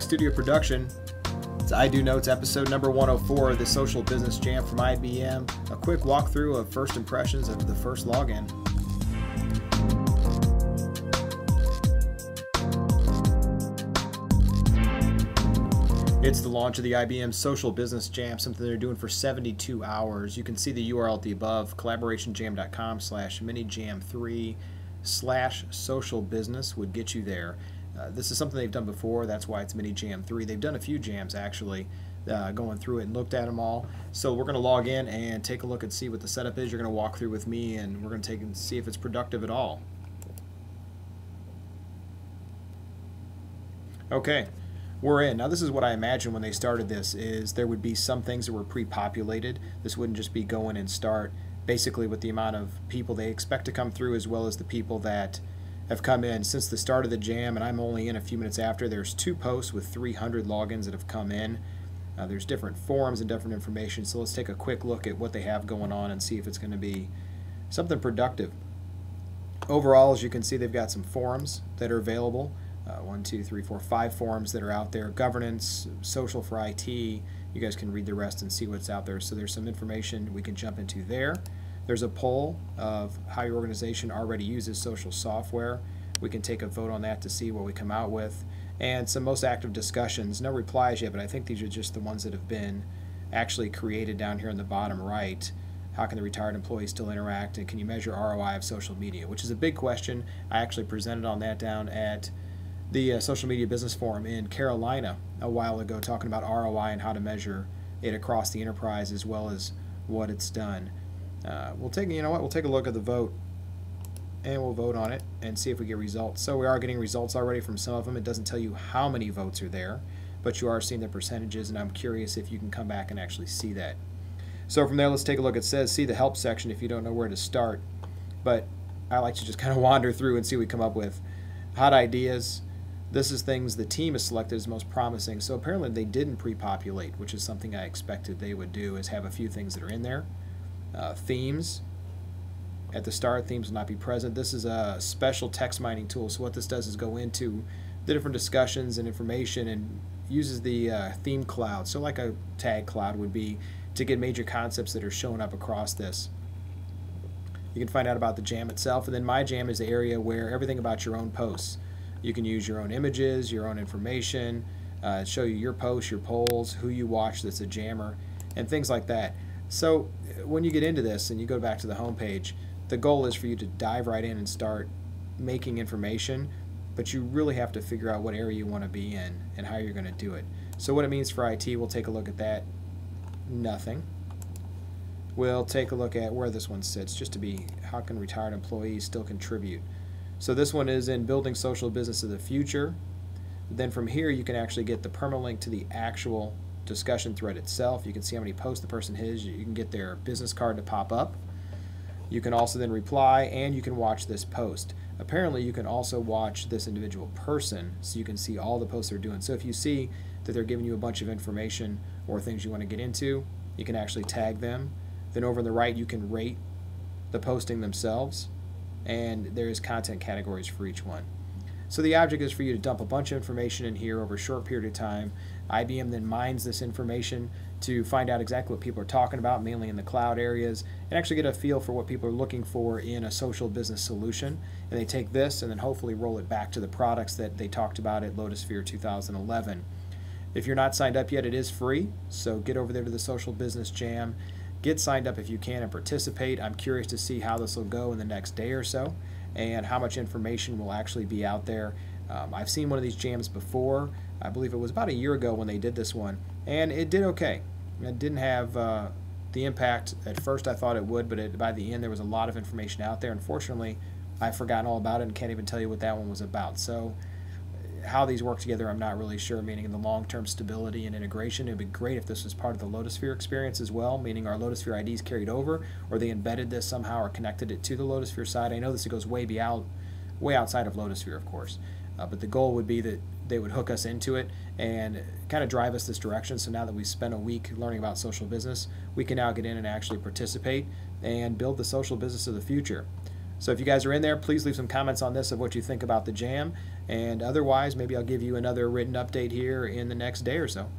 studio production. It's IdoNotes episode number 104, the Social Business Jam from IBM. A quick walkthrough of first impressions of the first login. It's the launch of the IBM Social Business Jam, something they're doing for 72 hours. You can see the URL at the above, collaborationjam.com/minijam3/social business would get you there. This is something they've done before, that's why it's Mini Jam 3. They've done a few jams actually, going through it and looked at them all. So we're going to log in and take a look and see what the setup is. You're going to walk through with me and we're going to take and see if it's productive at all. Okay, we're in. Now this is what I imagine when they started this, is there would be some things that were pre-populated. This wouldn't just be go in and start basically with the amount of people they expect to come through as well as the people that have come in since the start of the jam, and I'm only in a few minutes after. There's 2 posts with 300 logins that have come in. There's different forums and different information, so let's take a quick look at what they have going on and see if it's going to be something productive. Overall, as you can see, they've got some forums that are available. 1, 2, 3, 4, 5 forums that are out there. Governance, social for IT. You guys can read the rest and see what's out there. So there's some information we can jump into there. There's a poll of how your organization already uses social software. We can take a vote on that to see what we come out with. And some most active discussions. No replies yet, but I think these are just the ones that have been actually created down here in the bottom right. How can the retired employees still interact, and can you measure ROI of social media? Which is a big question. I actually presented on that down at the Social Media Business Forum in Carolina a while ago, talking about ROI and how to measure it across the enterprise as well as what it's done. We'll take a look at the vote and we'll vote on it and see if we get results. So we are getting results already from some of them. It doesn't tell you how many votes are there, but you are seeing the percentages, and I'm curious if you can come back and actually see that. So from there, let's take a look. It says see the help section if you don't know where to start, but I like to just kind of wander through and see what we come up with. Hot ideas. This is things the team has selected as most promising. So apparently they didn't pre-populate, which is something I expected they would do, is have a few things that are in there. Themes. At the start, themes will not be present. This is a special text mining tool. So what this does is go into the different discussions and information and uses the theme cloud. So like a tag cloud would be, to get major concepts that are showing up across this. You can find out about the jam itself, and then My Jam is the area where everything about your own posts. You can use your own images, your own information, show you your posts, your polls, who you watch that's a jammer, and things like that. So when you get into this and you go back to the home page, the goal is for you to dive right in and start making information, but you really have to figure out what area you want to be in and how you're going to do it. So what it means for IT, we'll take a look at that. Nothing. We'll take a look at where this one sits, just to be, how can retired employees still contribute? So this one is in building social business of the future. Then from here you can actually get the permalink to the actual discussion thread itself. You can see how many posts the person has. You can get their business card to pop up. You can also then reply, and you can watch this post. Apparently you can also watch this individual person, so you can see all the posts they're doing. So if you see that they're giving you a bunch of information or things you want to get into, you can actually tag them. Then over on the right you can rate the posting themselves, and there is content categories for each one. So the object is for you to dump a bunch of information in here over a short period of time. IBM then mines this information to find out exactly what people are talking about, mainly in the cloud areas, and actually get a feel for what people are looking for in a social business solution. And they take this and then hopefully roll it back to the products that they talked about at Lotusphere 2011. If you're not signed up yet, it is free, so get over there to the Social Business Jam. Get signed up if you can and participate. I'm curious to see how this will go in the next day or so, and how much information will actually be out there. I've seen one of these jams before. I believe it was about a year ago when they did this one, and it did okay. It didn't have the impact at first I thought it would, but by the end there was a lot of information out there. Unfortunately, I've forgotten all about it and can't even tell you what that one was about. So how these work together I'm not really sure, meaning the long-term stability and integration. It would be great if this was part of the Lotusphere experience as well, meaning our Lotusphere IDs carried over, or they embedded this somehow or connected it to the Lotusphere side. I know this goes way outside of Lotusphere, of course, but the goal would be that they would hook us into it and kind of drive us this direction. So now that we've spent a week learning about social business, we can now get in and actually participate and build the social business of the future. So if you guys are in there, please leave some comments on this of what you think about the jam. And otherwise, maybe I'll give you another written update here in the next day or so.